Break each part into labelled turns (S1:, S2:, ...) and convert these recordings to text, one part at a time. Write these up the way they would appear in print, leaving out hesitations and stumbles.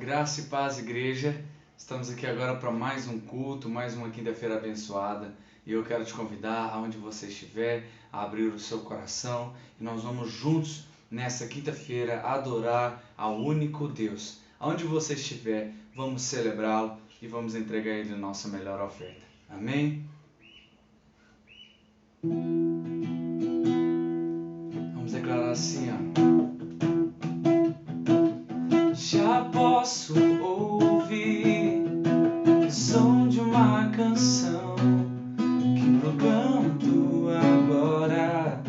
S1: Graça e paz, igreja. Estamos aqui agora para mais um culto, mais uma quinta-feira abençoada. E eu quero te convidar, aonde você estiver, a abrir o seu coração. E nós vamos juntos, nessa quinta-feira, adorar ao único Deus. Aonde você estiver, vamos celebrá-lo e vamos entregar a Ele a nossa melhor oferta. Amém? Vamos declarar assim, ó. Já posso ouvir o som de uma canção que proclama tua glória,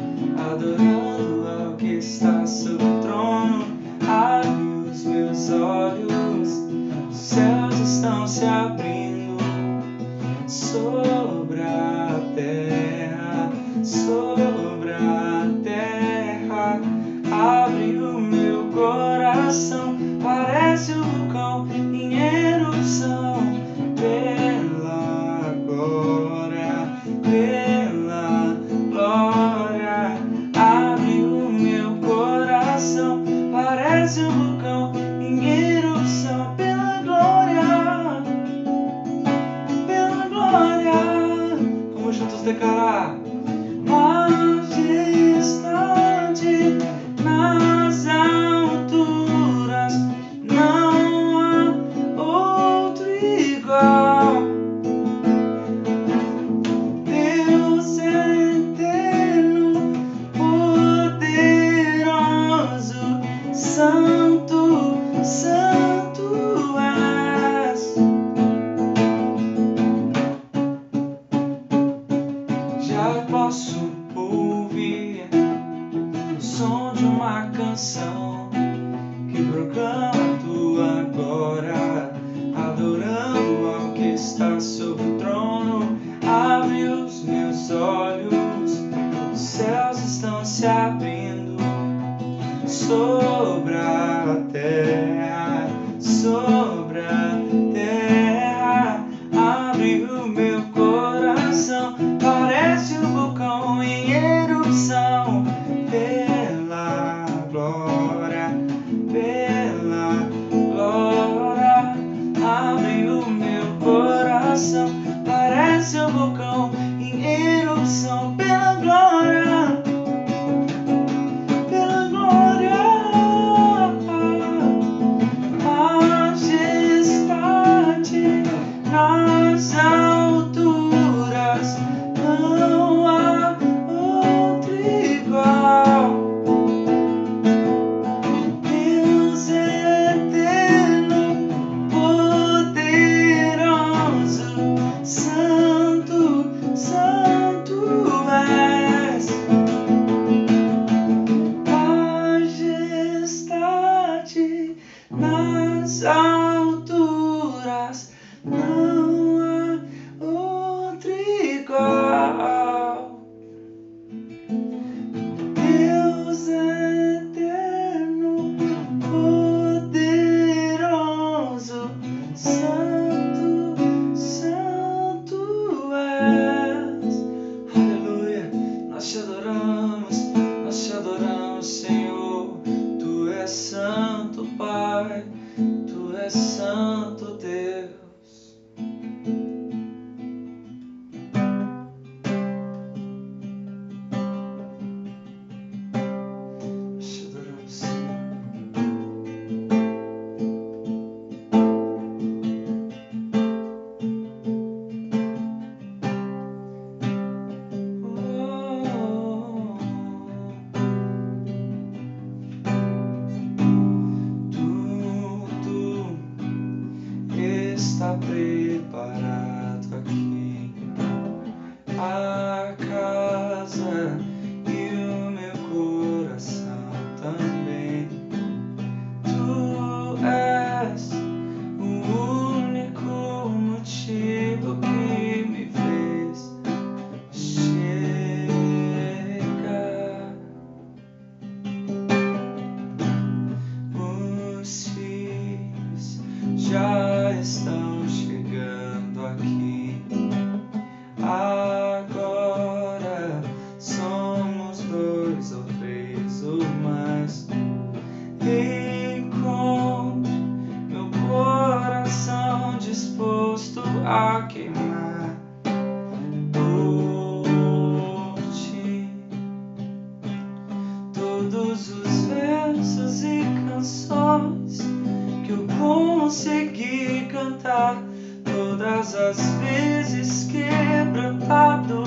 S1: adorando ao que está sobre o trono. Abre os meus olhos, os céus estão se abrindo sobre a terra, sobre a terra. Abre o meu coração, parece um vulcão em erupção, pela glória, pela glória. Abre o meu coração, parece um vulcão em erupção, pela glória, pela glória. Vamos juntos declarar: majestade nas alturas, não há outro igual. Deus eterno, poderoso, santo, santo és. Já posso ouvir o som de uma canção que proclama tua glória, adorando ao que está sobre o trono. Abre os meus olhos, os céus estão se abrindo sobre a terra, sobre a terra. Abre o meu coração, parece um vulcão em erupção, pela glória, pela glória. Abre o meu coração, parece um vulcão em erupção, pela glória, pela glória. Majestade nas alturas, não há outro igual. Deus eterno, poderoso, santo, santo és. Majestade nas alturas, não há outro igual. Deus eterno, poderoso, santo, santo és. Aleluia, nós te adoramos, Senhor. Tu és santo, Pai, tu és santo, Deus. Nós te adoramos, Senhor. Tudo está preparado aqui, a casa e o meu coração também. Tu és o único motivo que me fez chegar. Os filhos já estão chegando aqui. Agora somos dois ou três ou mais. Encontro meu canções que eu consegui cantar. Todas as vezes quebrantado,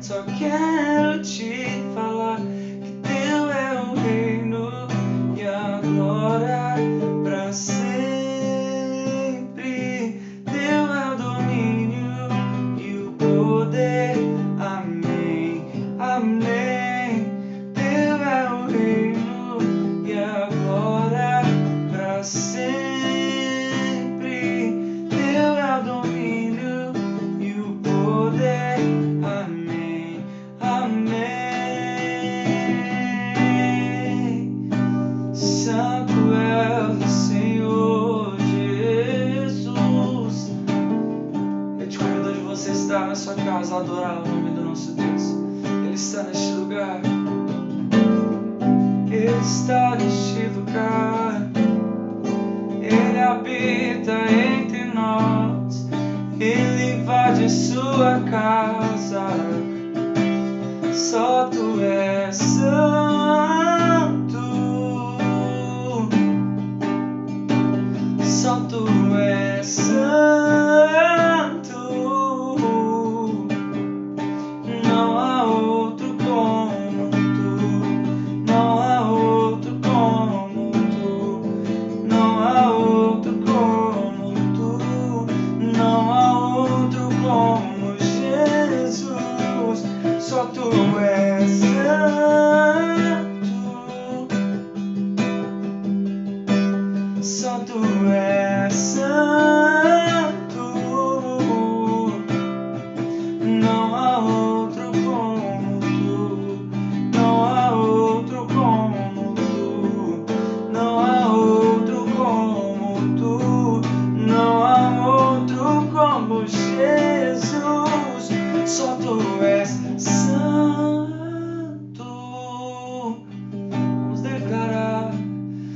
S1: só quero te falar que teu é o reino e a glória pra sempre. Teu é o domínio e o poder. Amém, amém. Teu é o reino e a glória pra sempre. Na sua casa, adorar o nome do nosso Deus. Ele está neste lugar. Ele está neste lugar. Ele habita entre nós. Ele invade sua casa. Só tu és santo. Só tu és santo.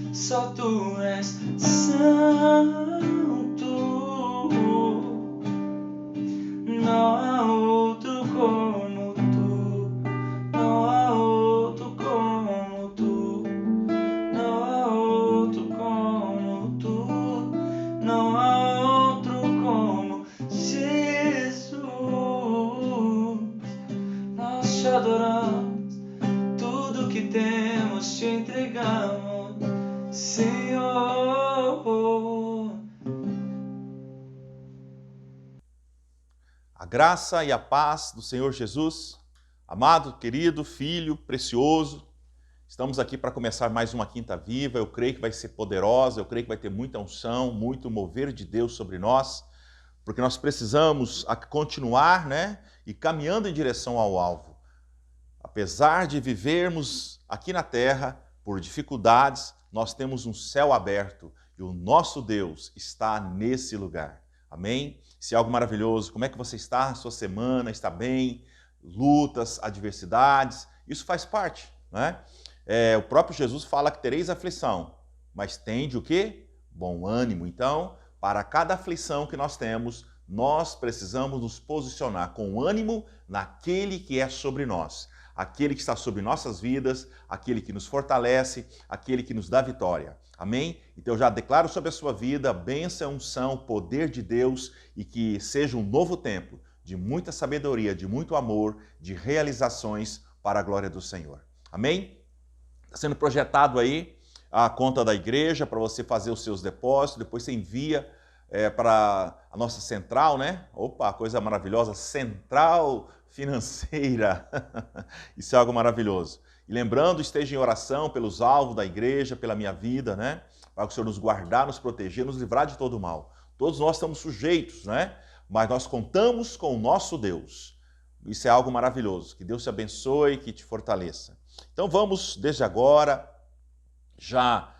S1: Só tu és santo, não há outro como tu, não há outro como tu, não há outro como tu, não há outro como Jesus. Nós te adoramos, tudo que temos te entregamos, Senhor.
S2: A graça e a paz do Senhor Jesus, amado, querido, filho, precioso, estamos aqui para começar mais uma Quinta Viva. Eu creio que vai ser poderosa, eu creio que vai ter muita unção, muito mover de Deus sobre nós, porque nós precisamos continuar, e caminhando em direção ao alvo. Apesar de vivermos aqui na terra por dificuldades, nós temos um céu aberto e o nosso Deus está nesse lugar. Amém? Isso é algo maravilhoso. Como é que você está? A sua semana está bem? Lutas, adversidades, isso faz parte, né? O próprio Jesus fala que tereis aflição, mas tende o quê? Bom ânimo. Então, para cada aflição que nós temos, nós precisamos nos posicionar com ânimo naquele que é sobre nós. Aquele que está sobre nossas vidas, aquele que nos fortalece, aquele que nos dá vitória. Amém? Então eu já declaro sobre a sua vida bênção, unção, poder de Deus e que seja um novo tempo de muita sabedoria, de muito amor, de realizações para a glória do Senhor. Amém? Está sendo projetado aí a conta da igreja para você fazer os seus depósitos, depois você envia para a nossa central, Opa, coisa maravilhosa, central financeira. Isso é algo maravilhoso. E lembrando, esteja em oração pelos alvos da igreja, pela minha vida, para que o Senhor nos guardar, nos proteger, nos livrar de todo o mal. Todos nós estamos sujeitos, mas nós contamos com o nosso Deus. Isso é algo maravilhoso. Que Deus te abençoe, que te fortaleça. Então vamos, desde agora, já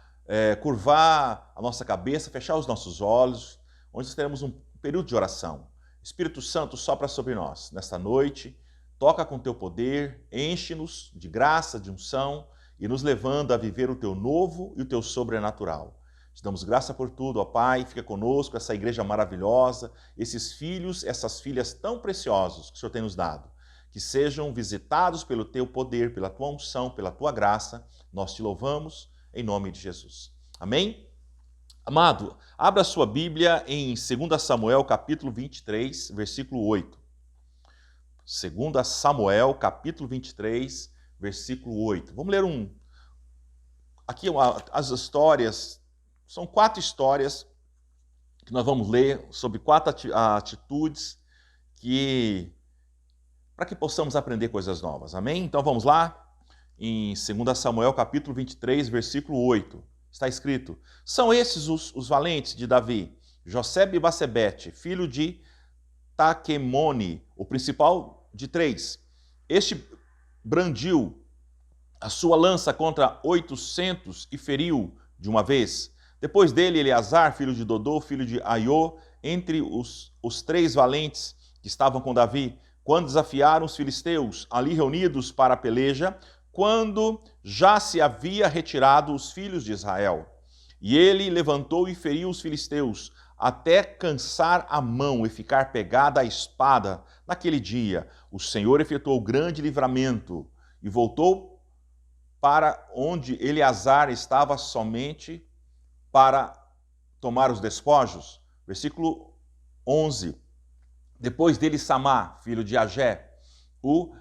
S2: curvar a nossa cabeça, fechar os nossos olhos, onde teremos um período de oração. Espírito Santo, sopra sobre nós nesta noite, toca com teu poder, enche-nos de graça, de unção e nos levando a viver o teu novo e o teu sobrenatural. Te damos graça por tudo, ó Pai, fica conosco, essa igreja maravilhosa, esses filhos, essas filhas tão preciosos que o Senhor tem nos dado, que sejam visitados pelo teu poder, pela tua unção, pela tua graça. Nós te louvamos em nome de Jesus. Amém? Amado, abra sua Bíblia em 2 Samuel, capítulo 23, versículo 8. 2 Samuel, capítulo 23, versículo 8. Vamos ler aqui as histórias, são 4 histórias que nós vamos ler sobre 4 atitudes para que possamos aprender coisas novas. Amém? Então vamos lá. Em 2 Samuel, capítulo 23, versículo 8, está escrito: são esses os valentes de Davi, Josebe-Basebete, filho de Taquemone, o principal de 3. Este brandiu a sua lança contra 800 e feriu de uma vez. Depois dele, Eleazar, filho de Dodô, filho de Aiô, entre os 3 valentes que estavam com Davi, quando desafiaram os filisteus, ali reunidos para a peleja, quando já se havia retirado os filhos de Israel. E ele levantou e feriu os filisteus, até cansar a mão e ficar pegada a espada. Naquele dia, o Senhor efetuou grande livramento e voltou para onde Eleazar estava somente para tomar os despojos. Versículo 11. Depois dele, Samá, filho de Agé, o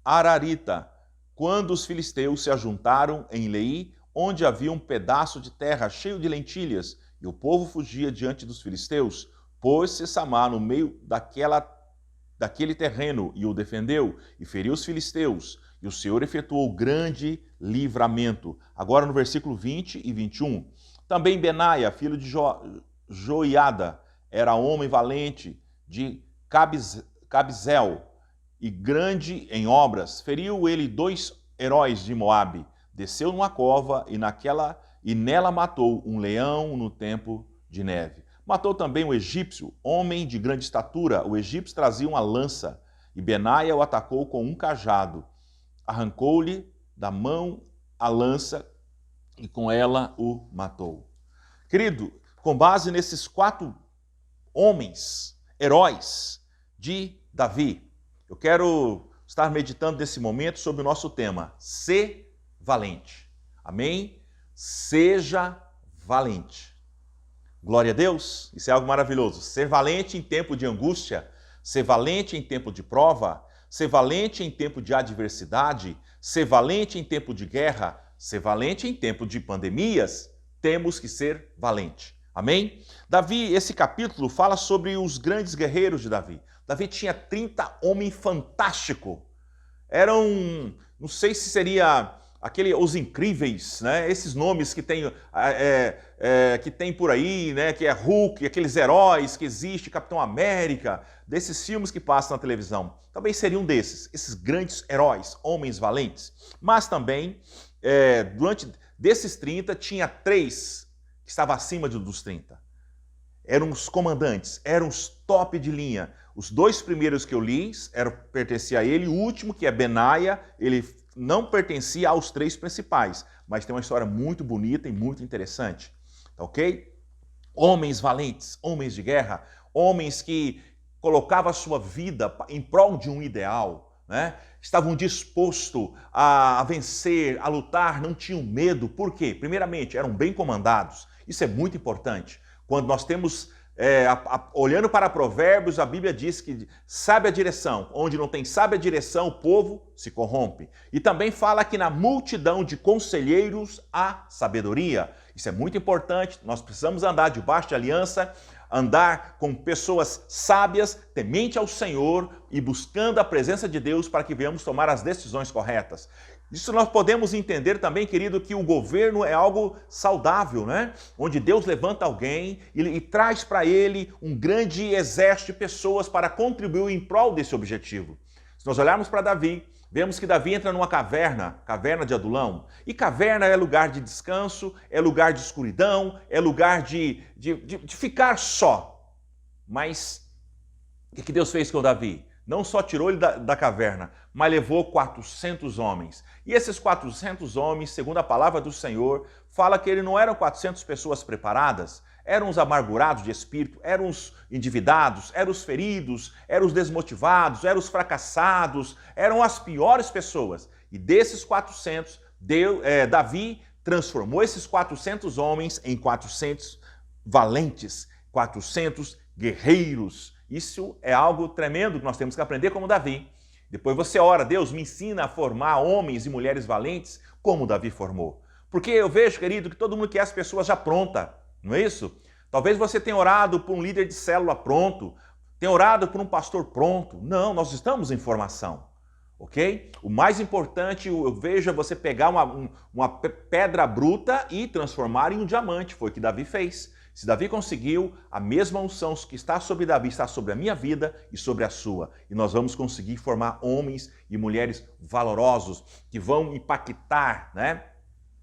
S2: Ararita, quando os filisteus se ajuntaram em Leí, onde havia um pedaço de terra cheio de lentilhas, e o povo fugia diante dos filisteus, pôs-se Samá no meio daquele terreno e o defendeu, e feriu os filisteus, e o Senhor efetuou grande livramento. Agora no versículo 20 e 21. Também Benaia, filho de Joiada, era homem valente de Cabzel e grande em obras. Feriu ele 2 heróis de Moabe, desceu numa cova e nela matou um leão no tempo de neve. Matou também o egípcio, homem de grande estatura. O egípcio trazia uma lança, e Benaia o atacou com um cajado. Arrancou-lhe da mão a lança e com ela o matou. Querido, com base nesses 4 homens, heróis de Davi, eu quero estar meditando nesse momento sobre o nosso tema, ser valente. Amém? Seja valente. Glória a Deus, isso é algo maravilhoso. Ser valente em tempo de angústia, ser valente em tempo de prova, ser valente em tempo de adversidade, ser valente em tempo de guerra, ser valente em tempo de pandemias, temos que ser valente. Amém? Davi, esse capítulo fala sobre os grandes guerreiros de Davi. Davi tinha 30 homens fantásticos. Eram, não sei se seria os incríveis, né? Esses nomes que tem, que tem por aí, né? Que é Hulk, aqueles heróis que existem, Capitão América, desses filmes que passam na televisão. Também seriam esses grandes heróis, homens valentes. Mas também, desses 30, tinha 3 que estavam acima dos 30. Eram os comandantes, eram os top de linha. Os 2 primeiros que eu li pertenciam a ele, o último, que é Benaia, ele não pertencia aos 3 principais, mas tem uma história muito bonita e muito interessante, tá ok? Homens valentes, homens de guerra, homens que colocavam a sua vida em prol de um ideal, né? Estavam dispostos a vencer, a lutar, não tinham medo. Por quê? Primeiramente, eram bem comandados. Isso é muito importante. Quando nós temos, olhando para Provérbios, a Bíblia diz que sabe a direção. Onde não tem sábia direção, o povo se corrompe. E também fala que na multidão de conselheiros há sabedoria. Isso é muito importante. Nós precisamos andar debaixo de aliança, andar com pessoas sábias, temente ao Senhor e buscando a presença de Deus para que venhamos tomar as decisões corretas. Isso nós podemos entender também, querido, que o governo é algo saudável, né? Onde Deus levanta alguém e traz para ele um grande exército de pessoas para contribuir em prol desse objetivo. Se nós olharmos para Davi, vemos que Davi entra numa caverna de Adulão. E caverna é lugar de descanso, é lugar de escuridão, é lugar de ficar só. Mas o que Deus fez com Davi? Não só tirou ele da caverna, mas levou 400 homens. E esses 400 homens, segundo a palavra do Senhor, fala que ele não eram 400 pessoas preparadas, eram os amargurados de espírito, eram os endividados, eram os feridos, eram os desmotivados, eram os fracassados, eram as piores pessoas. E desses 400, Davi transformou esses 400 homens em 400 valentes, 400 guerreiros. Isso é algo tremendo que nós temos que aprender como Davi. Depois você ora, Deus me ensina a formar homens e mulheres valentes como Davi formou. Porque eu vejo, querido, que todo mundo quer as pessoas já prontas, não é isso? Talvez você tenha orado por um líder de célula pronto, tenha orado por um pastor pronto. Não, nós estamos em formação, ok? O mais importante, eu vejo, é você pegar uma pedra bruta e transformar em um diamante. Foi o que Davi fez. Se Davi conseguiu, a mesma unção que está sobre Davi está sobre a minha vida e sobre a sua. E nós vamos conseguir formar homens e mulheres valorosos que vão impactar, né?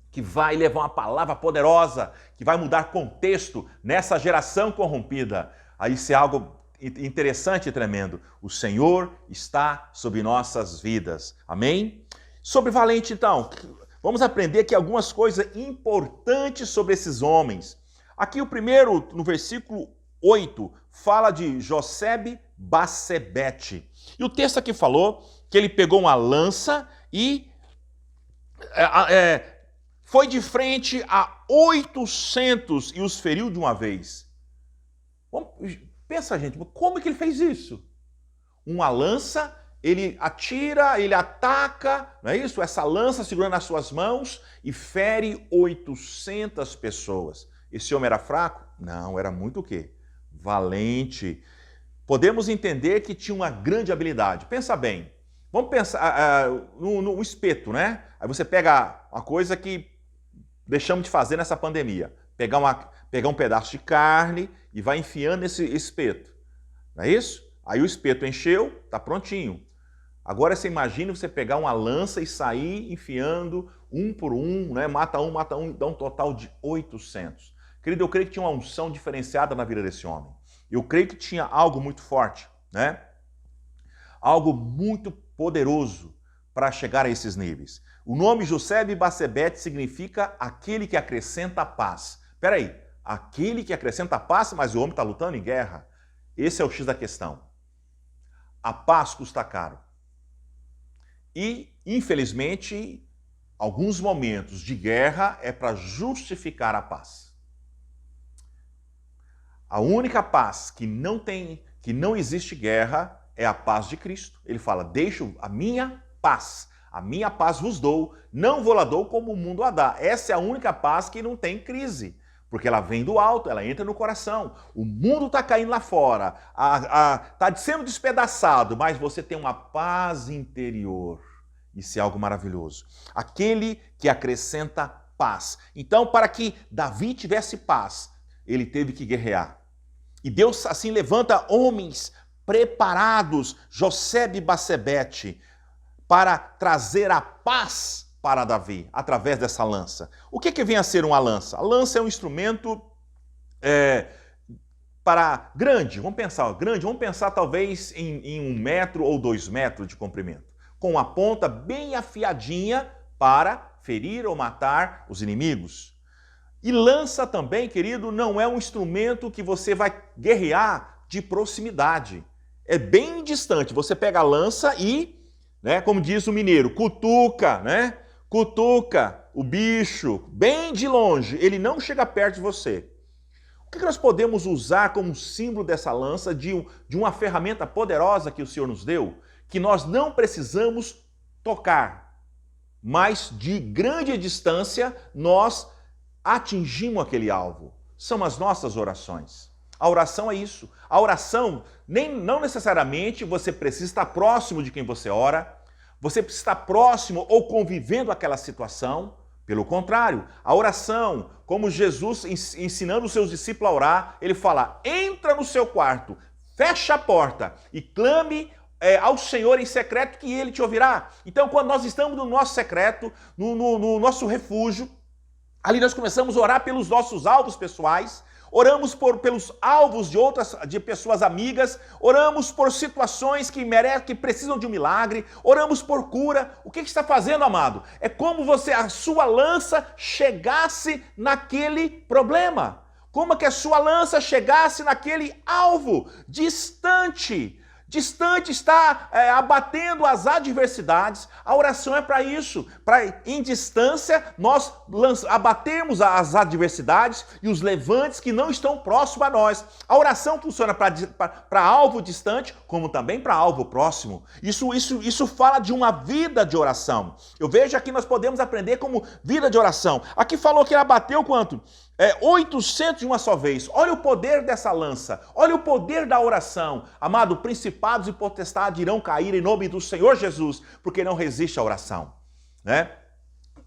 S2: Que vai levar uma palavra poderosa, que vai mudar contexto nessa geração corrompida. Aí isso é algo interessante e tremendo. O Senhor está sobre nossas vidas. Amém? Sobre valente, então, vamos aprender aqui algumas coisas importantes sobre esses homens. Aqui o primeiro, no versículo 8, fala de Josebe-Basebete. E o texto aqui falou que ele pegou uma lança e foi de frente a 800 e os feriu de uma vez. Pensa, gente, como é que ele fez isso? Uma lança, ele atira, ele ataca, não é isso? Essa lança segurando nas suas mãos e fere 800 pessoas. Esse homem era fraco? Não, era muito o quê? Valente. Podemos entender que tinha uma grande habilidade. Pensa bem. Vamos pensar no espeto, né? Aí você pega uma coisa que deixamos de fazer nessa pandemia. Pegar um pedaço de carne e vai enfiando nesse espeto. Não é isso? Aí o espeto encheu, está prontinho. Agora você imagina você pegar uma lança e sair enfiando um por um, né? Mata um, dá um total de 800. Querido, eu creio que tinha uma unção diferenciada na vida desse homem. Eu creio que tinha algo muito forte, né? Algo muito poderoso para chegar a esses níveis. O nome Josebe-Basebete significa aquele que acrescenta paz. Espera aí, aquele que acrescenta paz, mas o homem está lutando em guerra. Esse é o X da questão. A paz custa caro. E, infelizmente, alguns momentos de guerra é para justificar a paz. A única paz que não existe guerra é a paz de Cristo. Ele fala, deixo a minha paz vos dou, não vou lá dou como o mundo a dá. Essa é a única paz que não tem crise, porque ela vem do alto, ela entra no coração. O mundo está caindo lá fora, está sendo despedaçado, mas você tem uma paz interior. Isso é algo maravilhoso. Aquele que acrescenta paz. Então, para que Davi tivesse paz, ele teve que guerrear. E Deus assim levanta homens preparados, Josebe-Basebete, para trazer a paz para Davi, através dessa lança. O que vem a ser uma lança? A lança é um instrumento para grande, vamos pensar talvez em 1 metro ou 2 metros de comprimento, com uma ponta bem afiadinha para ferir ou matar os inimigos. E lança também, querido, não é um instrumento que você vai guerrear de proximidade. É bem distante. Você pega a lança e, né, como diz o mineiro, cutuca, né? Cutuca o bicho bem de longe. Ele não chega perto de você. O que nós podemos usar como símbolo dessa lança, de uma ferramenta poderosa que o Senhor nos deu, que nós não precisamos tocar, mas de grande distância nós atingimos aquele alvo. São as nossas orações. A oração é isso. A oração, não necessariamente você precisa estar próximo de quem você ora, você precisa estar próximo ou convivendo aquela situação. Pelo contrário, a oração, como Jesus ensinando os seus discípulos a orar, ele fala, entra no seu quarto, fecha a porta e clame ao Senhor em secreto que Ele te ouvirá. Então, quando nós estamos no nosso secreto, no nosso refúgio, ali nós começamos a orar pelos nossos alvos pessoais, oramos pelos alvos de pessoas amigas, oramos por situações que precisam de um milagre, oramos por cura. O que está fazendo, amado? É como a sua lança chegasse naquele problema. Como que a sua lança chegasse naquele alvo distante. distante, está abatendo as adversidades. A oração é para isso, para em distância nós abatermos as adversidades e os levantes que não estão próximos a nós. A oração funciona para alvo distante, como também para alvo próximo. Isso fala de uma vida de oração. Eu vejo aqui nós podemos aprender como vida de oração. Aqui falou que ele abateu quanto? 800 de uma só vez. Olha o poder dessa lança. Olha o poder da oração. Amado, principados e potestades irão cair em nome do Senhor Jesus, porque não resiste à oração, né?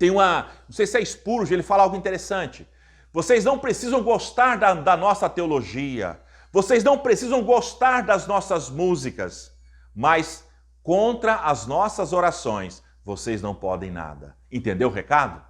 S2: Não sei se é Spurgeon, ele fala algo interessante. Vocês não precisam gostar da nossa teologia. Vocês não precisam gostar das nossas músicas. Mas contra as nossas orações, vocês não podem nada. Entendeu o recado?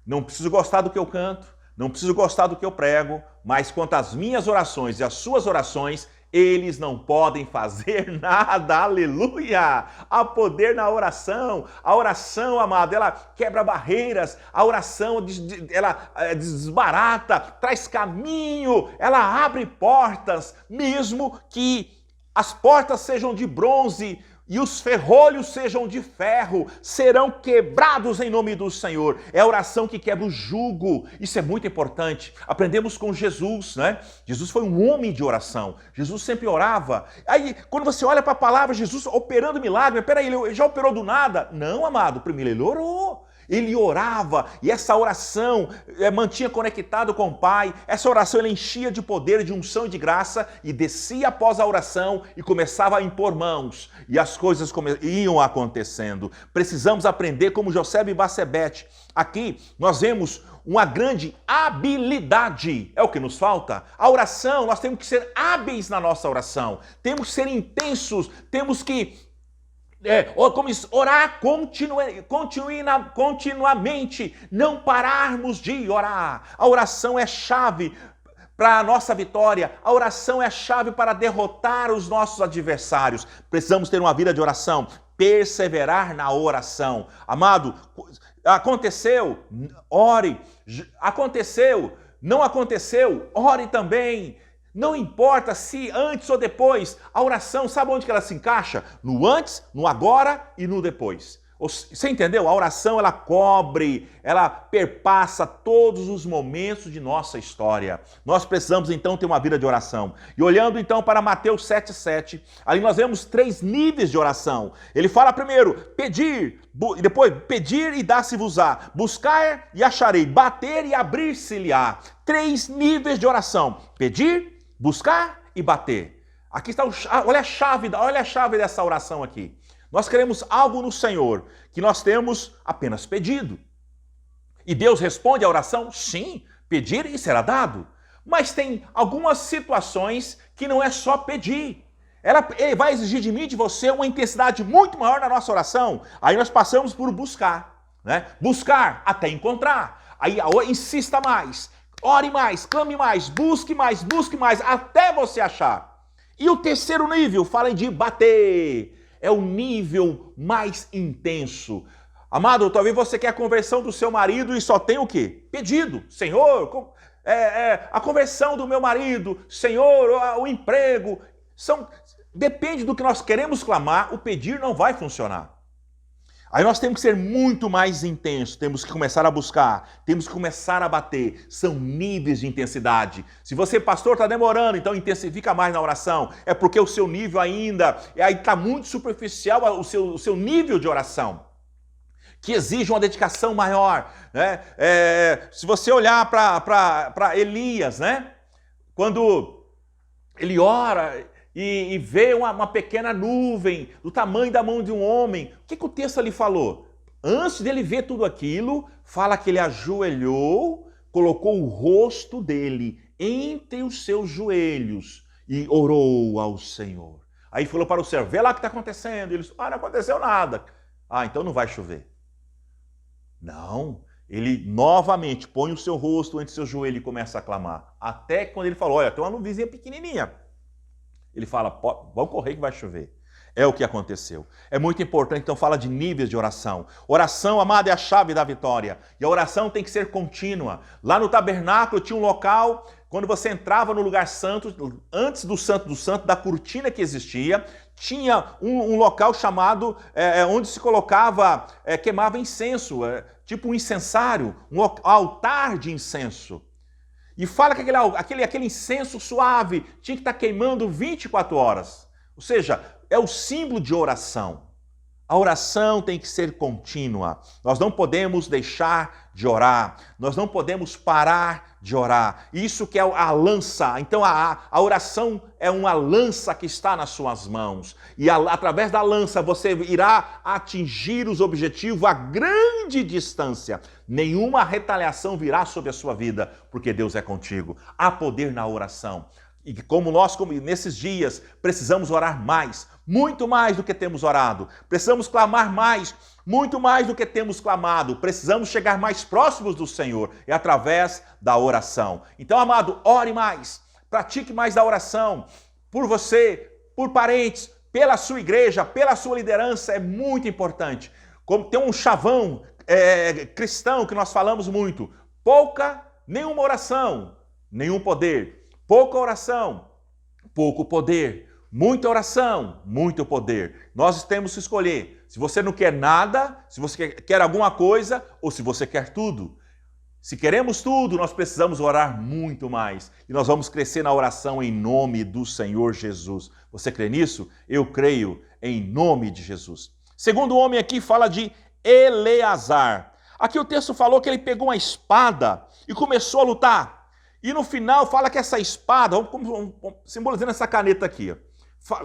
S2: Não preciso gostar do que eu canto. Não preciso gostar do que eu prego, mas quanto às minhas orações e às suas orações, eles não podem fazer nada. Aleluia! Há poder na oração. A oração, amado, ela quebra barreiras. A oração, ela desbarata, traz caminho. Ela abre portas, mesmo que as portas sejam de bronze e os ferrolhos sejam de ferro, serão quebrados em nome do Senhor. É a oração que quebra o jugo. Isso é muito importante. Aprendemos com Jesus, né? Jesus foi um homem de oração. Jesus sempre orava. Aí, quando você olha para a palavra, Jesus operando milagre, peraí, ele já operou do nada? Não, amado, primeiro ele orou. Ele orava e essa oração mantinha conectado com o Pai. Essa oração ele enchia de poder, de unção e de graça e descia após a oração e começava a impor mãos. E as coisas iam acontecendo. Precisamos aprender como José e Batsebete. Aqui nós vemos uma grande habilidade. É o que nos falta. A oração, nós temos que ser hábeis na nossa oração. Temos que ser intensos. Temos que orar continuamente, não pararmos de orar. A oração é chave para a nossa vitória. A oração é chave para derrotar os nossos adversários. Precisamos ter uma vida de oração, perseverar na oração. Amado, aconteceu, ore. Aconteceu, não aconteceu, ore também. Não importa se antes ou depois, a oração, sabe onde que ela se encaixa? No antes, no agora e no depois. Você entendeu? A oração, ela cobre, ela perpassa todos os momentos de nossa história. Nós precisamos, então, ter uma vida de oração. E olhando, então, para Mateus 7,7, ali nós vemos 3 níveis de oração. Ele fala primeiro, pedir, depois, pedir e dar-se-vos-á, buscar e acharei, bater e abrir-se-lhe-á. 3 níveis de oração. Pedir, buscar e bater. Aqui está olha a chave dessa oração aqui. Nós queremos algo no Senhor que nós temos apenas pedido. E Deus responde à oração? Sim, pedir e será dado. Mas tem algumas situações que não é só pedir. Ele vai exigir de mim e de você uma intensidade muito maior na nossa oração. Aí nós passamos por buscar, né? Buscar até encontrar. Aí insista mais. Ore mais, clame mais, busque mais, até você achar. E o terceiro nível, fala de bater. É o nível mais intenso. Amado, talvez você quer a conversão do seu marido e só tem o quê? Pedido. Senhor, a conversão do meu marido. Senhor, o emprego. Depende do que nós queremos clamar, o pedir não vai funcionar. Aí nós temos que ser muito mais intensos, temos que começar a buscar, temos que começar a bater. São níveis de intensidade. Se você, pastor, está demorando, então intensifica mais na oração. É porque o seu nível ainda está muito superficial, o seu nível de oração, que exige uma dedicação maior, né? Se você olhar para Elias, né? Quando ele ora e vê uma pequena nuvem do tamanho da mão de um homem. O que o texto ali falou? Antes dele ver tudo aquilo, fala que ele ajoelhou, colocou o rosto dele entre os seus joelhos e orou ao Senhor. Aí falou para o servo, vê lá o que está acontecendo. Ele disse, não aconteceu nada. Então não vai chover. Não, ele novamente põe o seu rosto entre seu joelho e começa a clamar. Até quando ele falou, olha, tem uma nuvenzinha pequenininha. Ele fala, vamos correr que vai chover. É o que aconteceu. É muito importante, então fala de níveis de oração. Oração, amada, é a chave da vitória. E a oração tem que ser contínua. Lá no tabernáculo tinha um local quando você entrava no lugar santo, antes do santo, da cortina que existia, tinha um local chamado, onde se colocava, queimava incenso, tipo um incensário, um altar de incenso. E fala que aquele incenso suave tinha que estar queimando 24 horas. Ou seja, é o símbolo de oração. A oração tem que ser contínua. Nós não podemos deixar de orar. Nós não podemos parar de orar. Isso que é a lança. Então a oração é uma lança que está nas suas mãos. E através da lança você irá atingir os objetivos a grande distância. Nenhuma retaliação virá sobre a sua vida, porque Deus é contigo. Há poder na oração. E como nesses dias, precisamos orar mais, muito mais do que temos orado. Precisamos clamar mais, muito mais do que temos clamado. Precisamos chegar mais próximos do Senhor. É através da oração. Então, amado, ore mais. Pratique mais da oração. Por você, por parentes, pela sua igreja, pela sua liderança. É muito importante. Como tem um chavão cristão que nós falamos muito. Nenhuma oração, nenhum poder. Pouca oração, pouco poder. Muita oração, muito poder. Nós temos que escolher se você não quer nada, se você quer alguma coisa ou se você quer tudo. Se queremos tudo, nós precisamos orar muito mais. E nós vamos crescer na oração em nome do Senhor Jesus. Você crê nisso? Eu creio em nome de Jesus. Segundo homem aqui fala de Eleazar. Aqui o texto falou que ele pegou uma espada e começou a lutar. E no final fala que essa espada, vamos simbolizando essa caneta aqui,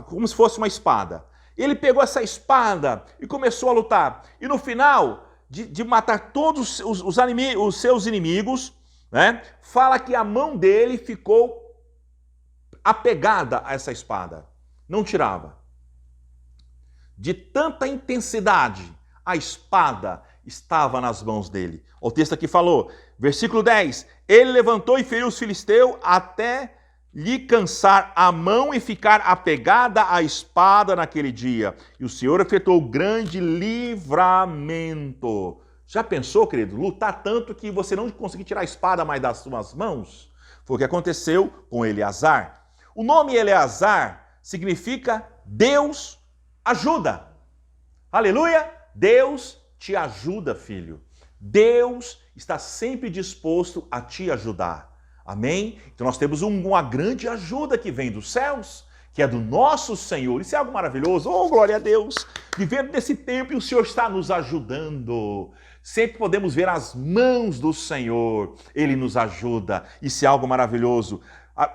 S2: como se fosse uma espada. Ele pegou essa espada e começou a lutar. E no final, de matar todos os seus inimigos, né, fala que a mão dele ficou apegada a essa espada. Não tirava. De tanta intensidade, a espada estava nas mãos dele. O texto aqui falou, versículo 10, ele levantou e feriu os filisteus até lhe cansar a mão e ficar apegada à espada naquele dia. E o Senhor efetuou grande livramento. Já pensou, querido, lutar tanto que você não conseguir tirar a espada mais das suas mãos? Foi o que aconteceu com Eleazar. O nome Eleazar significa Deus ajuda. Aleluia! Deus te ajuda, filho. Deus está sempre disposto a te ajudar. Amém? Então nós temos uma grande ajuda que vem dos céus, que é do nosso Senhor. Isso é algo maravilhoso. Oh, glória a Deus! Vivendo nesse tempo e o Senhor está nos ajudando. Sempre podemos ver as mãos do Senhor. Ele nos ajuda. Isso é algo maravilhoso.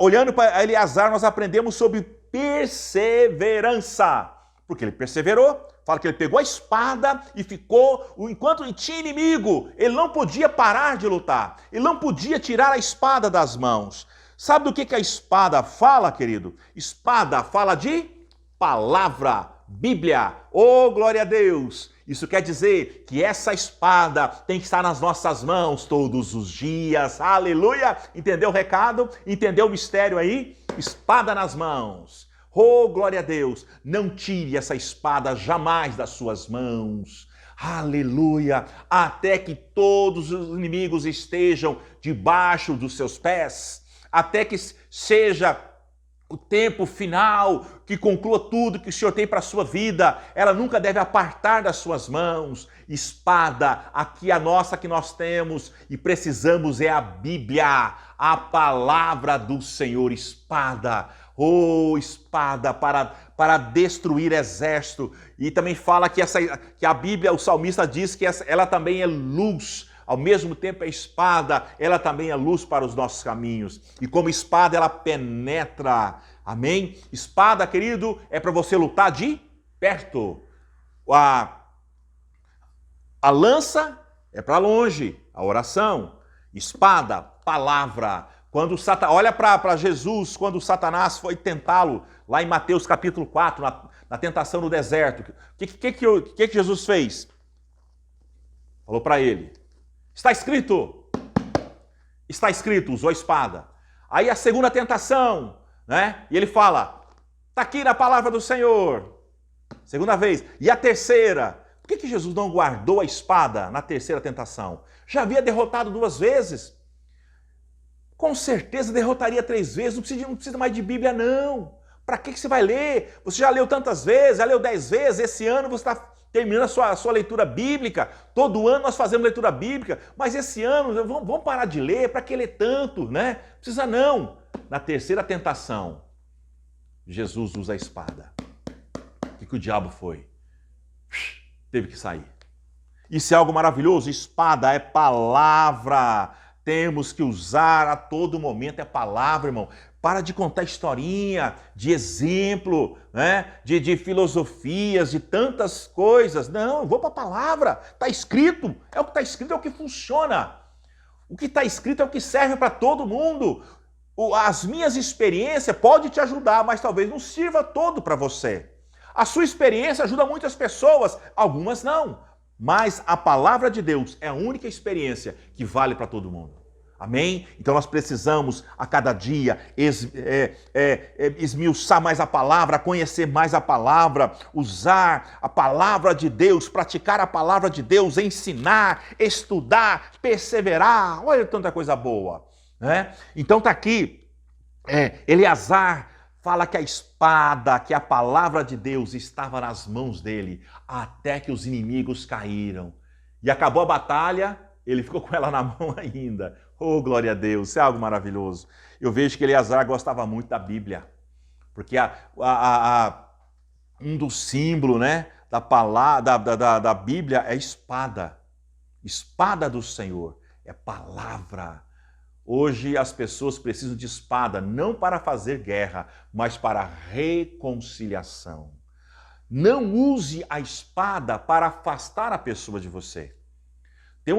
S2: Olhando para Eleazar, nós aprendemos sobre perseverança. Porque ele perseverou. Fala que ele pegou a espada e ficou, enquanto tinha inimigo, ele não podia parar de lutar. Ele não podia tirar a espada das mãos. Sabe do que a espada fala, querido? Espada fala de palavra, Bíblia. Oh, glória a Deus! Isso quer dizer que essa espada tem que estar nas nossas mãos todos os dias. Aleluia! Entendeu o recado? Entendeu o mistério aí? Espada nas mãos. Oh, glória a Deus! Não tire essa espada jamais das suas mãos. Aleluia! Até que todos os inimigos estejam debaixo dos seus pés. Até que seja o tempo final, que conclua tudo que o Senhor tem para a sua vida. Ela nunca deve apartar das suas mãos. Espada, aqui a nossa que nós temos e precisamos é a Bíblia, a palavra do Senhor. Espada. Oh, espada para destruir exército. E também fala que a Bíblia, o salmista diz que ela também é luz. Ao mesmo tempo é espada, ela também é luz para os nossos caminhos. E como espada ela penetra. Amém? Espada, querido, é para você lutar de perto. A lança é para longe, a oração. Espada, palavra. Quando olha para Jesus, quando Satanás foi tentá-lo, lá em Mateus capítulo 4, na tentação no deserto, o que Jesus fez? Falou para ele, está escrito, usou a espada. Aí a segunda tentação, né? E ele fala, está aqui na palavra do Senhor. Segunda vez. E a terceira, por que Jesus não guardou a espada na terceira tentação? Já havia derrotado 2 vezes. com certeza derrotaria 3 vezes, não precisa mais de Bíblia não. Para que você vai ler? Você já leu tantas vezes, já leu 10 vezes, esse ano você está terminando a sua leitura bíblica. Todo ano nós fazemos leitura bíblica, mas esse ano vamos parar de ler, para que ler tanto, né? Precisa não. Na terceira tentação, Jesus usa a espada. O que o diabo foi? Teve que sair. Isso é algo maravilhoso. Espada é palavra. Temos que usar a todo momento a palavra, irmão. Para de contar historinha, de exemplo, né? de filosofias, de tantas coisas. Não, eu vou para a palavra. Está escrito. É o que está escrito, é o que funciona. O que está escrito é o que serve para todo mundo. As minhas experiências podem te ajudar, mas talvez não sirva todo para você. A sua experiência ajuda muitas pessoas, algumas não. Mas a palavra de Deus é a única experiência que vale para todo mundo. Amém? Então nós precisamos a cada dia esmiuçar mais a palavra, conhecer mais a palavra, usar a palavra de Deus, praticar a palavra de Deus, ensinar, estudar, perseverar. Olha tanta coisa boa, né? Então está aqui, Eleazar fala que a espada, que a palavra de Deus estava nas mãos dele, até que os inimigos caíram. E acabou a batalha, ele ficou com ela na mão ainda. Oh, glória a Deus, isso é algo maravilhoso. Eu vejo que Eleazar gostava muito da Bíblia, porque um dos símbolos, né, da Bíblia é espada. Espada do Senhor, é palavra. Hoje as pessoas precisam de espada, não para fazer guerra, mas para reconciliação. Não use a espada para afastar a pessoa de você. Tem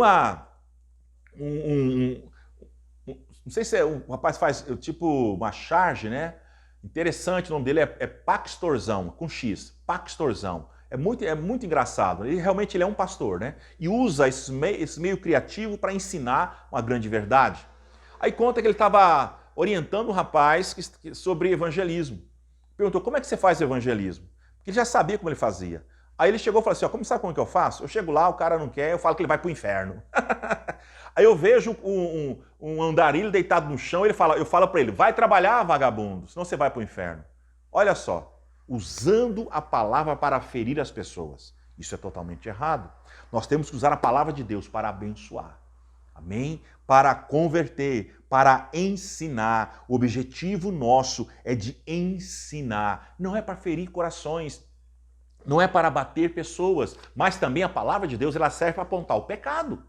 S2: não sei se o rapaz faz tipo uma charge, né? Interessante, o nome dele é Pastorzão, com X, Pastorzão. É muito engraçado. Ele realmente é um pastor, né? E usa esse meio criativo para ensinar uma grande verdade. Aí conta que ele estava orientando um rapaz sobre evangelismo. Perguntou, como é que você faz evangelismo? Porque ele já sabia como ele fazia. Aí ele chegou e falou assim, sabe como é que eu faço? Eu chego lá, o cara não quer, eu falo que ele vai para o inferno. Aí eu vejo um andarilho deitado no chão, eu falo para ele, vai trabalhar, vagabundo, senão você vai para o inferno. Olha só, usando a palavra para ferir as pessoas. Isso é totalmente errado. Nós temos que usar a palavra de Deus para abençoar. Amém? Para converter, para ensinar. O objetivo nosso é de ensinar. Não é para ferir corações, não é para bater pessoas, mas também a palavra de Deus ela serve para apontar o pecado.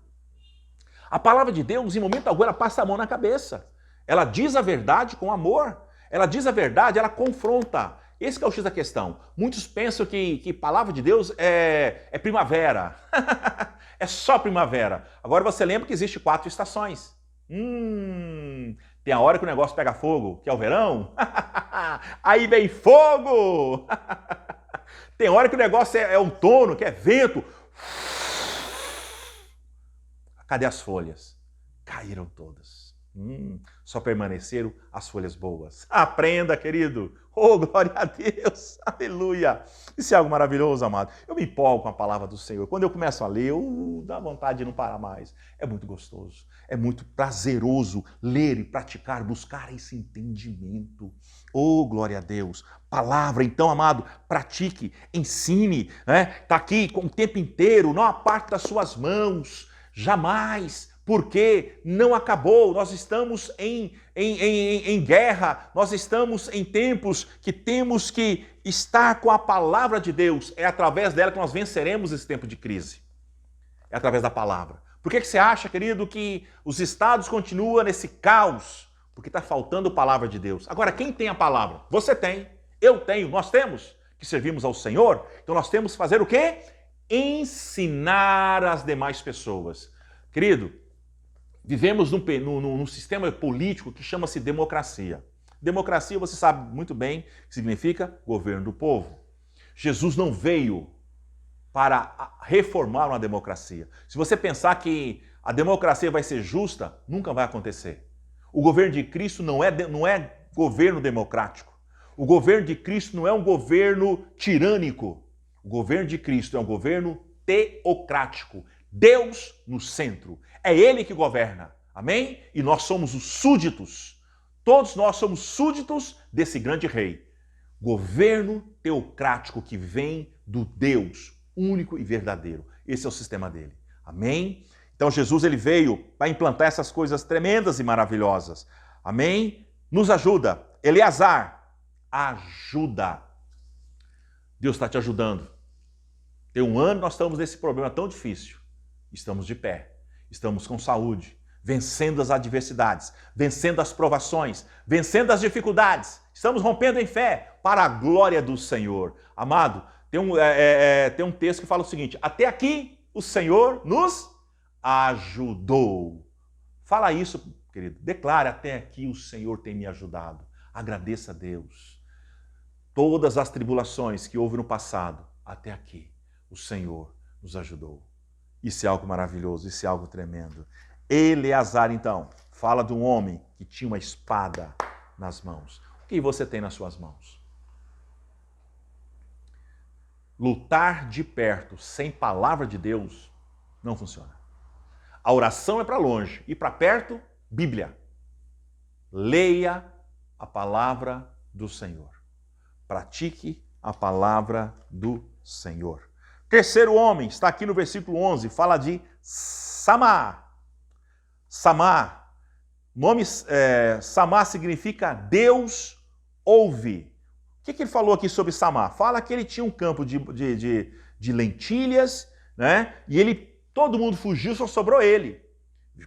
S2: A palavra de Deus, em momento algum, ela passa a mão na cabeça. Ela diz a verdade com amor. Ela diz a verdade, ela confronta. Esse que é o X da questão. Muitos pensam que palavra de Deus é primavera. É só primavera. Agora você lembra que existe 4 estações. Tem a hora que o negócio pega fogo, que é o verão. Aí vem fogo. Tem hora que o negócio é outono, que é vento. Cadê as folhas? Caíram todas. Só permaneceram as folhas boas. Aprenda, querido. Oh, glória a Deus. Aleluia. Isso é algo maravilhoso, amado. Eu me empolgo com a palavra do Senhor. Quando eu começo a ler, dá vontade de não parar mais. É muito gostoso. É muito prazeroso ler e praticar, buscar esse entendimento. Oh, glória a Deus. Palavra, então, amado, pratique, ensine. Está aqui o tempo inteiro, não aparte das suas mãos. Jamais, porque não acabou, nós estamos em guerra, nós estamos em tempos que temos que estar com a palavra de Deus, é através dela que nós venceremos esse tempo de crise, é através da palavra. Por que você acha, querido, que os estados continuam nesse caos? Porque está faltando a palavra de Deus. Agora, quem tem a palavra? Você tem, eu tenho, nós temos, que servimos ao Senhor, então nós temos que fazer o quê? Ensinar as demais pessoas. Querido, vivemos num sistema político que chama-se democracia. Democracia, você sabe muito bem, que significa governo do povo. Jesus não veio para reformar uma democracia. Se você pensar que a democracia vai ser justa, nunca vai acontecer. O governo de Cristo não é governo democrático. O governo de Cristo não é um governo tirânico. O governo de Cristo é um governo teocrático. Deus no centro. É Ele que governa. Amém? E nós somos os súditos. Todos nós somos súditos desse grande rei. Governo teocrático que vem do Deus único e verdadeiro. Esse é o sistema dele. Amém? Então Jesus ele veio para implantar essas coisas tremendas e maravilhosas. Amém? Nos ajuda. Eleazar, ajuda. Deus está te ajudando. Tem um ano nós estamos nesse problema tão difícil. Estamos de pé. Estamos com saúde. Vencendo as adversidades, vencendo as provações, vencendo as dificuldades. Estamos rompendo em fé para a glória do Senhor. Amado, tem um texto que fala o seguinte: até aqui o Senhor nos ajudou. Fala isso, querido. Declare: até aqui o Senhor tem me ajudado. Agradeça a Deus. Todas as tribulações que houve no passado, até aqui o Senhor nos ajudou. Isso é algo maravilhoso, isso é algo tremendo. Eleazar, então, fala de um homem que tinha uma espada nas mãos. O que você tem nas suas mãos? Lutar de perto sem palavra de Deus não funciona. A oração é para longe e para perto, Bíblia. Leia a palavra do Senhor. Pratique a palavra do Senhor. Terceiro homem, está aqui no versículo 11, fala de Samá. Samá, Samá significa Deus ouve. O que ele falou aqui sobre Samá? Fala que ele tinha um campo de lentilhas, né? E todo mundo fugiu, só sobrou ele.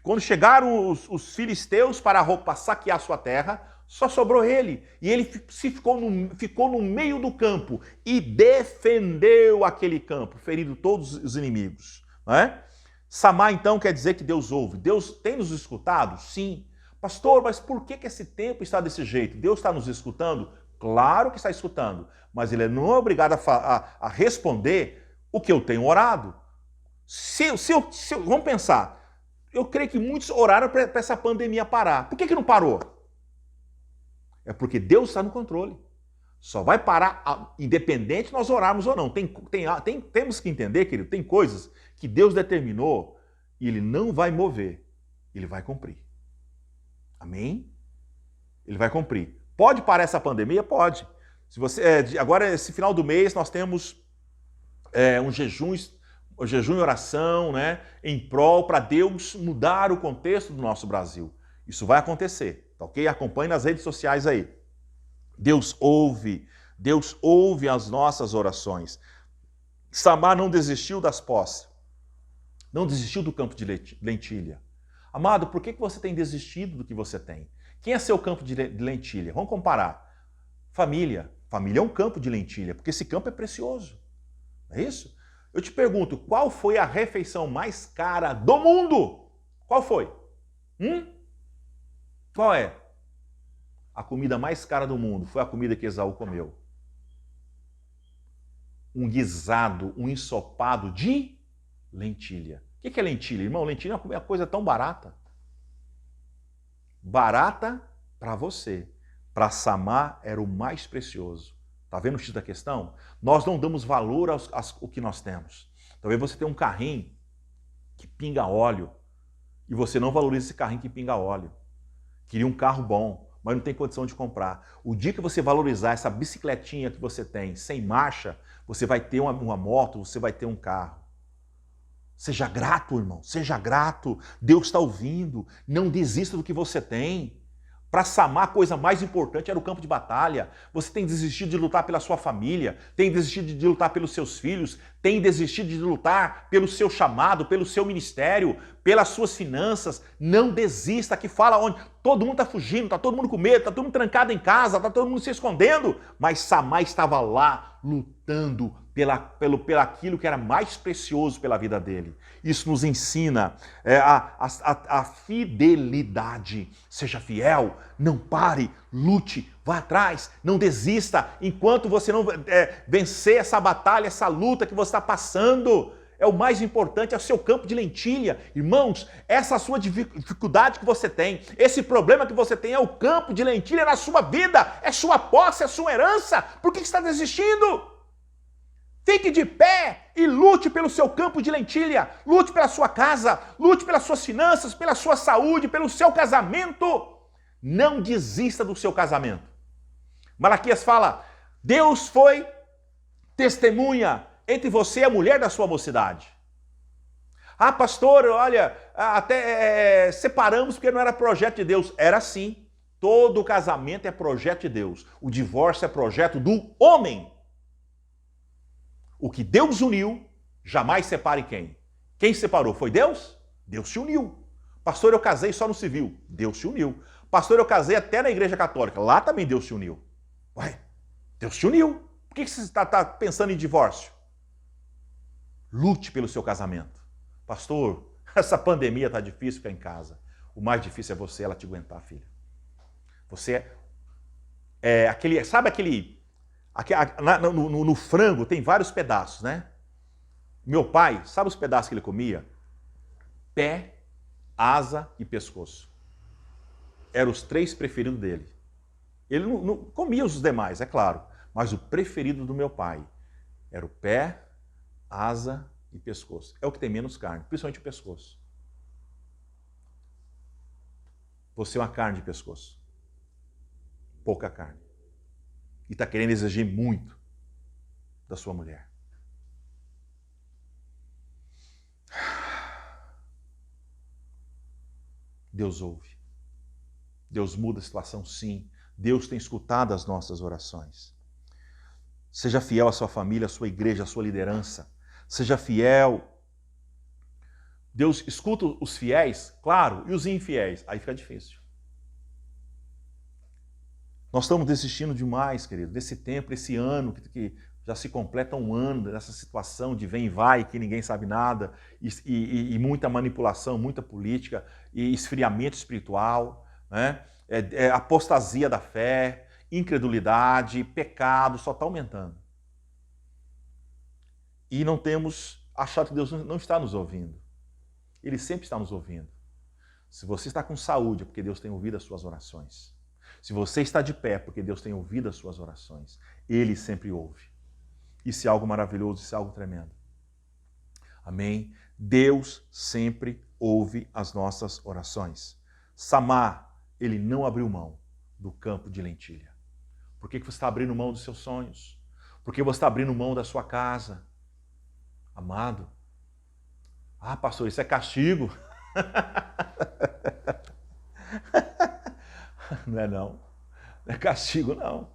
S2: Quando chegaram os filisteus para saquear sua terra, só sobrou ele. E ele ficou no meio do campo e defendeu aquele campo, ferindo todos os inimigos, né? Samá, então, quer dizer que Deus ouve. Deus tem nos escutado? Sim. Pastor, mas por que esse tempo está desse jeito? Deus está nos escutando? Claro que está escutando. Mas ele não é obrigado a responder o que eu tenho orado. Vamos pensar. Eu creio que muitos oraram para essa pandemia parar. Por que não parou? É porque Deus está no controle. Só vai parar independente nós orarmos ou não. Temos que entender, querido, tem coisas que Deus determinou e Ele não vai mover. Ele vai cumprir. Amém? Ele vai cumprir. Pode parar essa pandemia? Pode. Agora, esse final do mês, nós temos um jejum e oração, né, em prol para Deus mudar o contexto do nosso Brasil. Isso vai acontecer, tá ok? Acompanhe nas redes sociais aí. Deus ouve as nossas orações. Samá não desistiu das posses, não desistiu do campo de lentilha. Amado, por que você tem desistido do que você tem? Quem é seu campo de lentilha? Vamos comparar. Família. Família é um campo de lentilha, porque esse campo é precioso. Não é isso? Eu te pergunto, qual foi a refeição mais cara do mundo? Qual foi? Qual é? A comida mais cara do mundo foi a comida que Esaú comeu. Um guisado, um ensopado de lentilha. O que é lentilha? Irmão, lentilha é uma coisa tão barata. Barata para você. Para Samá era o mais precioso. Está vendo o X da questão? Nós não damos valor ao que nós temos. Talvez você tenha um carrinho que pinga óleo e você não valoriza esse carrinho que pinga óleo. Queria um carro bom, mas não tem condição de comprar. O dia que você valorizar essa bicicletinha que você tem, sem marcha, você vai ter uma moto, você vai ter um carro. Seja grato, irmão, seja grato. Deus está ouvindo. Não desista do que você tem. Para Samá, a coisa mais importante era o campo de batalha. Você tem desistido de lutar pela sua família, tem desistido de lutar pelos seus filhos, tem desistido de lutar pelo seu chamado, pelo seu ministério, pelas suas finanças. Não desista, que fala onde todo mundo está fugindo, está todo mundo com medo, está todo mundo trancado em casa, está todo mundo se escondendo. Mas Samá estava lá lutando pelo aquilo que era mais precioso pela vida dele. Isso nos ensina a fidelidade. Seja fiel, não pare, lute, vá atrás, não desista. Enquanto você não vencer essa batalha, essa luta que você está passando, é o mais importante, é o seu campo de lentilha. Irmãos, essa sua dificuldade que você tem, esse problema que você tem é o campo de lentilha na sua vida, é sua posse, é sua herança. Por que você está desistindo? Fique de pé e lute pelo seu campo de lentilha, lute pela sua casa, lute pelas suas finanças, pela sua saúde, pelo seu casamento. Não desista do seu casamento. Malaquias fala, Deus foi testemunha entre você e a mulher da sua mocidade. Ah, pastor, olha, até separamos porque não era projeto de Deus. Era sim. Todo casamento é projeto de Deus. O divórcio é projeto do homem. O que Deus uniu, jamais separe quem? Quem separou? Foi Deus? Deus se uniu. Pastor, eu casei só no civil. Deus se uniu. Pastor, eu casei até na igreja católica. Lá também Deus se uniu. Ué, Deus se uniu. Por que você está pensando em divórcio? Lute pelo seu casamento. Pastor, essa pandemia está difícil ficar em casa. O mais difícil é você, ela te aguentar, filha. Você é aquele, sabe aquele... No frango tem vários pedaços, né? Meu pai, sabe os pedaços que ele comia? Pé, asa e pescoço. Eram os 3 preferidos dele. Ele não comia os demais, é claro. Mas o preferido do meu pai era o pé, asa e pescoço. É o que tem menos carne, principalmente o pescoço. Você é uma carne de pescoço. Pouca carne. E está querendo exigir muito da sua mulher. Deus ouve. Deus muda a situação, sim. Deus tem escutado as nossas orações. Seja fiel à sua família, à sua igreja, à sua liderança. Seja fiel. Deus escuta os fiéis, claro, e os infiéis. Aí fica difícil. Nós estamos desistindo demais, querido, desse tempo, esse ano, que já se completa um ano dessa situação de vem e vai, que ninguém sabe nada, e muita manipulação, muita política, e esfriamento espiritual, né? Apostasia da fé, incredulidade, pecado, só está aumentando. E não temos achado que Deus não está nos ouvindo. Ele sempre está nos ouvindo. Se você está com saúde, é porque Deus tem ouvido as suas orações. Se você está de pé, porque Deus tem ouvido as suas orações. Ele sempre ouve. Isso é algo maravilhoso, isso é algo tremendo. Amém? Deus sempre ouve as nossas orações. Samar, ele não abriu mão do campo de lentilha. Por que você está abrindo mão dos seus sonhos? Por que você está abrindo mão da sua casa? Amado. Ah, pastor, isso é castigo. Não é não. Não é castigo, não.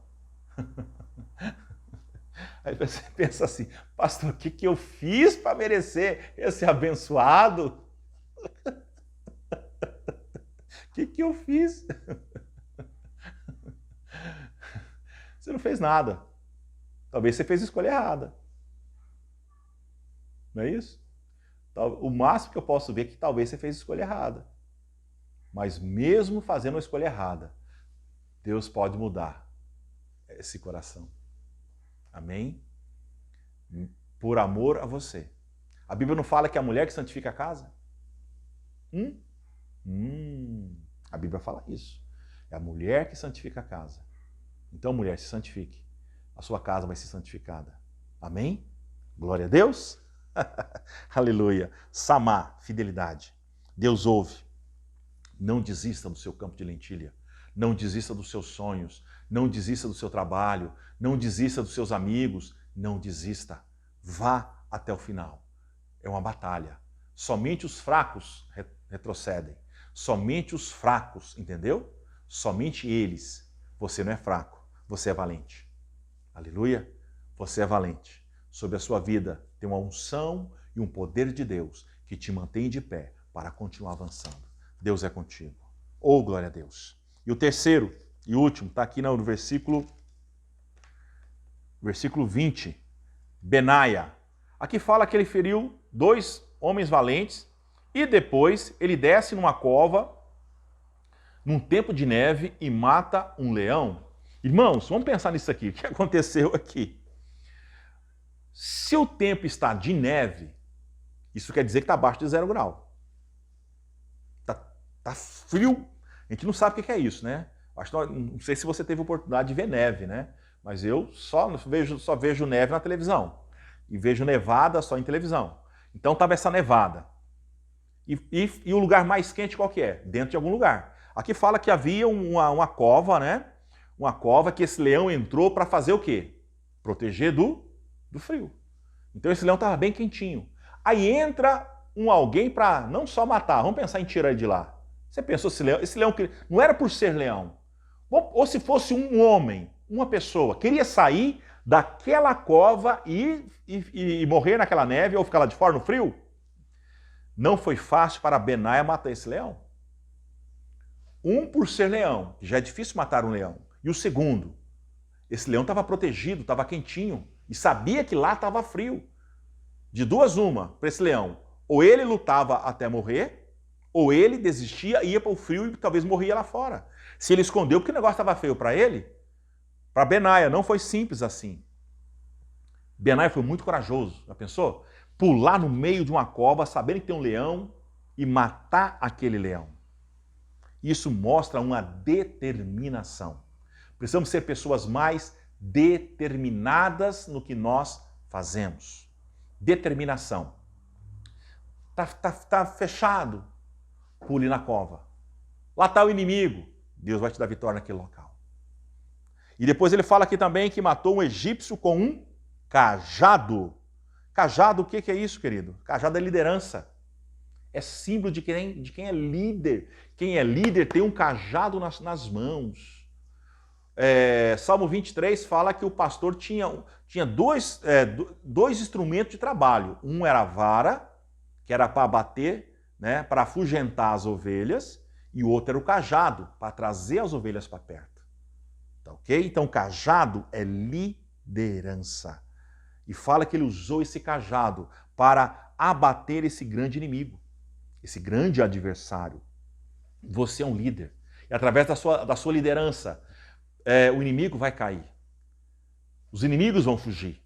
S2: Aí você pensa assim, pastor, o que eu fiz para merecer esse abençoado? O que eu fiz? Você não fez nada. Talvez você fez a escolha errada. Não é isso? O máximo que eu posso ver é que talvez você fez a escolha errada. Mas mesmo fazendo a escolha errada, Deus pode mudar esse coração. Amém? Por amor a você. A Bíblia não fala que é a mulher que santifica a casa? A Bíblia fala isso. É a mulher que santifica a casa. Então, mulher, se santifique. A sua casa vai ser santificada. Amém? Glória a Deus. Aleluia. Samar, fidelidade. Deus ouve. Não desista do seu campo de lentilha. Não desista dos seus sonhos. Não desista do seu trabalho. Não desista dos seus amigos. Não desista. Vá até o final. É uma batalha. Somente os fracos retrocedem. Somente os fracos, entendeu? Somente eles. Você não é fraco. Você é valente. Aleluia. Você é valente. Sobre a sua vida tem uma unção e um poder de Deus que te mantém de pé para continuar avançando. Deus é contigo. Oh, glória a Deus. E o terceiro e último, está aqui no versículo 20. Benaia. Aqui fala que ele feriu 2 homens valentes e depois ele desce numa cova, num tempo de neve e mata um leão. Irmãos, vamos pensar nisso aqui. O que aconteceu aqui? Se o tempo está de neve, isso quer dizer que está abaixo de 0 grau. Tá frio. A gente não sabe o que é isso, né? Não sei se você teve oportunidade de ver neve, né? Mas eu só vejo neve na televisão. e vejo nevada só em televisão. Então estava essa nevada. E o lugar mais quente qual que é? Dentro de algum lugar. Aqui fala que havia uma cova, né? Uma cova que esse leão entrou para fazer o quê? Proteger do frio. Então esse leão estava bem quentinho. Aí entra alguém para não só matar, vamos pensar em tirar ele de lá. Você pensou, esse leão não era por ser leão. Ou se fosse um homem, uma pessoa, queria sair daquela cova e morrer naquela neve ou ficar lá de fora no frio? Não foi fácil para Benaia matar esse leão. Por ser leão, já é difícil matar um leão. E o segundo, esse leão estava protegido, estava quentinho e sabia que lá estava frio. De duas uma, para esse leão, ou ele lutava até morrer, ou ele desistia, ia para o frio e talvez morria lá fora. Se ele escondeu porque o negócio estava feio para ele, para Benaia não foi simples assim. Benaia foi muito corajoso, já pensou? Pular no meio de uma cova, sabendo que tem um leão e matar aquele leão. Isso mostra uma determinação. Precisamos ser pessoas mais determinadas no que nós fazemos. Determinação. Tá fechado, pule na cova. Lá está o inimigo, Deus vai te dar vitória naquele local. E depois ele fala aqui também que matou um egípcio com um cajado. Cajado, o que é isso, querido? Cajado é liderança. É símbolo de quem é líder. Quem é líder tem um cajado nas mãos. Salmo 23 fala que o pastor tinha dois instrumentos de trabalho. Um era a vara, que era para bater, né, para afugentar as ovelhas, e o outro era o cajado, para trazer as ovelhas para perto. Tá, ok? Então, cajado é liderança. E fala que ele usou esse cajado para abater esse grande inimigo, esse grande adversário. Você é um líder. E através da sua liderança, o inimigo vai cair. Os inimigos vão fugir.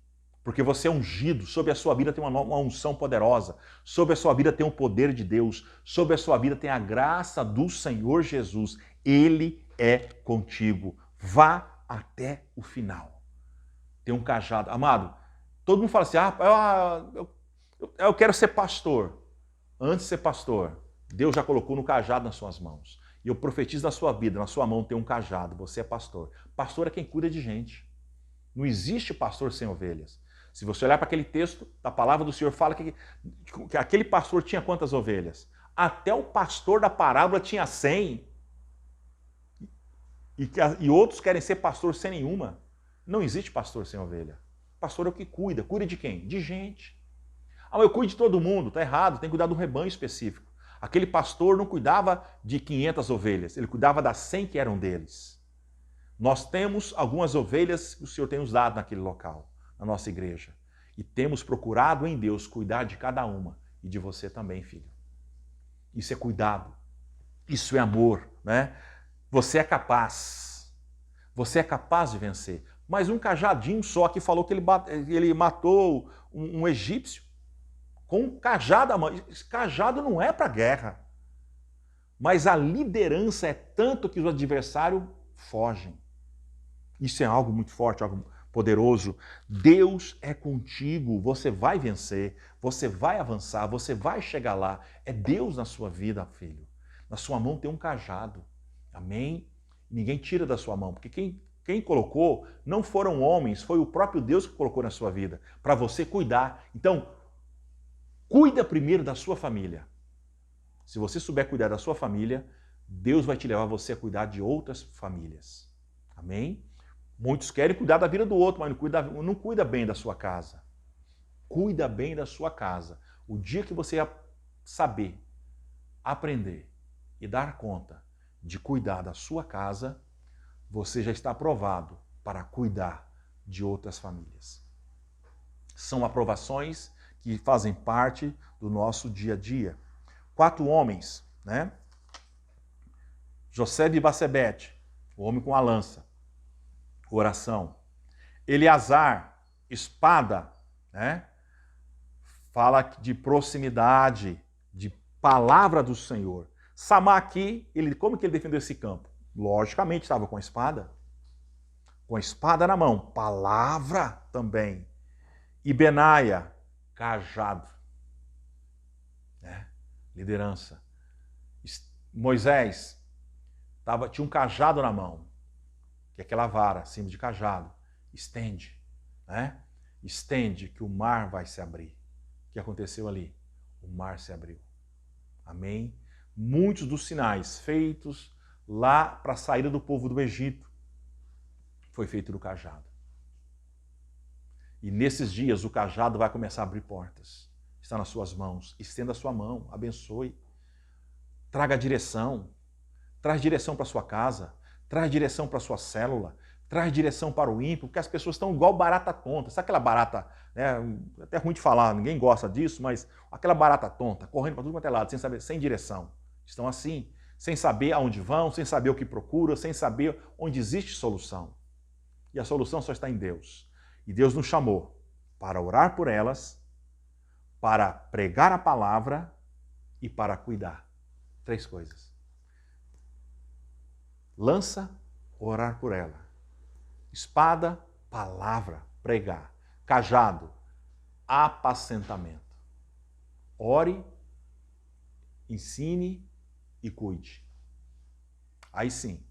S2: Porque você é ungido, sobre a sua vida tem uma unção poderosa, sobre a sua vida tem o poder de Deus, sobre a sua vida tem a graça do Senhor Jesus. Ele é contigo. Vá até o final. Tem um cajado. Amado, todo mundo fala assim, eu quero ser pastor. Antes de ser pastor, Deus já colocou no cajado nas suas mãos. E eu profetizo na sua vida, na sua mão tem um cajado, você é pastor. Pastor é quem cuida de gente. Não existe pastor sem ovelhas. Se você olhar para aquele texto, a palavra do Senhor fala que aquele pastor tinha quantas ovelhas? Até o pastor da parábola tinha 100. E outros querem ser pastor sem nenhuma. Não existe pastor sem ovelha. Pastor é o que cuida. Cuida de quem? De gente. Mas eu cuido de todo mundo. Está errado, tem que cuidar de um rebanho específico. Aquele pastor não cuidava de 500 ovelhas, ele cuidava das 100 que eram deles. Nós temos algumas ovelhas que o Senhor tem nos dado naquele local, na nossa igreja. E temos procurado em Deus cuidar de cada uma. E de você também, filho. Isso é cuidado. Isso é amor, né? Você é capaz. Você é capaz de vencer. Mas um cajadinho só que falou que ele matou um egípcio com um cajado à mão. Esse cajado não é para guerra. Mas a liderança é tanto que os adversários fogem. Isso é algo muito forte, algo poderoso. Deus é contigo, você vai vencer, você vai avançar, você vai chegar lá. É Deus na sua vida, filho. Na sua mão tem um cajado. Amém? Ninguém tira da sua mão, porque quem colocou não foram homens, foi o próprio Deus que colocou na sua vida, para você cuidar. Então, cuida primeiro da sua família. Se você souber cuidar da sua família, Deus vai te levar você a cuidar de outras famílias. Amém? Muitos querem cuidar da vida do outro, mas não cuida bem da sua casa. Cuida bem da sua casa. O dia que você saber, aprender e dar conta de cuidar da sua casa, você já está aprovado para cuidar de outras famílias. São aprovações que fazem parte do nosso dia a dia. 4 homens, né? José de Basebete, o homem com a lança. Oração. Eleazar, espada, né? Fala de proximidade, de palavra do Senhor. Samá aqui, como que ele defendeu esse campo? Logicamente estava com a espada. Com a espada na mão. Palavra também. E Benaia, cajado. Liderança. Moisés tinha um cajado na mão, que é aquela vara, símbolo de cajado. Estende, né? Estende que o mar vai se abrir. O que aconteceu ali? O mar se abriu. Amém? Muitos dos sinais feitos lá para a saída do povo do Egito foi feito no cajado. E nesses dias o cajado vai começar a abrir portas. Está nas suas mãos. Estenda a sua mão, abençoe. Traga direção. Traz direção para sua casa. Traz direção para sua célula. Traz direção para o ímpio, porque as pessoas estão igual barata tonta. Sabe aquela barata, né? É até ruim de falar, ninguém gosta disso, mas aquela barata tonta, correndo para tudo quanto é lado, sem saber, sem direção. Estão assim, sem saber aonde vão, sem saber o que procuram, sem saber onde existe solução. E a solução só está em Deus. E Deus nos chamou para orar por elas, para pregar a palavra e para cuidar. 3 coisas. Lança, orar por ela. Espada, palavra, pregar. Cajado, apacentamento. Ore, ensine e cuide. Aí sim,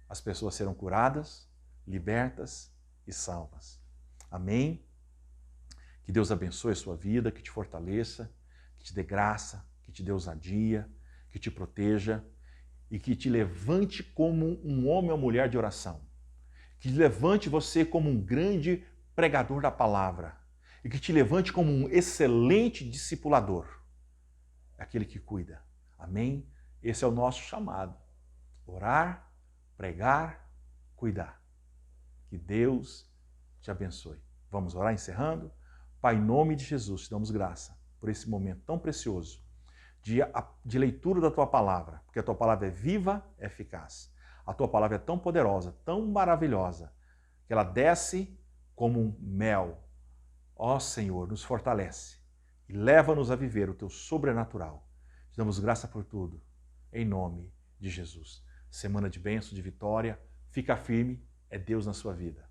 S2: as pessoas serão curadas, libertas e salvas. Amém? Que Deus abençoe a sua vida, que te fortaleça, que te dê graça, que te dê ousadia, que te proteja e que te levante como um homem ou mulher de oração. Que te levante você como um grande pregador da palavra e que te levante como um excelente discipulador, aquele que cuida. Amém? Esse é o nosso chamado. Orar, pregar, cuidar. Que Deus te abençoe. Vamos orar encerrando? Pai, em nome de Jesus, te damos graça por esse momento tão precioso de leitura da Tua palavra, porque a Tua palavra é viva, é eficaz. A Tua palavra é tão poderosa, tão maravilhosa, que ela desce como um mel. Ó Senhor, nos fortalece e leva-nos a viver o Teu sobrenatural. Te damos graça por tudo, em nome de Jesus. Semana de bênção, de vitória, fica firme, é Deus na sua vida.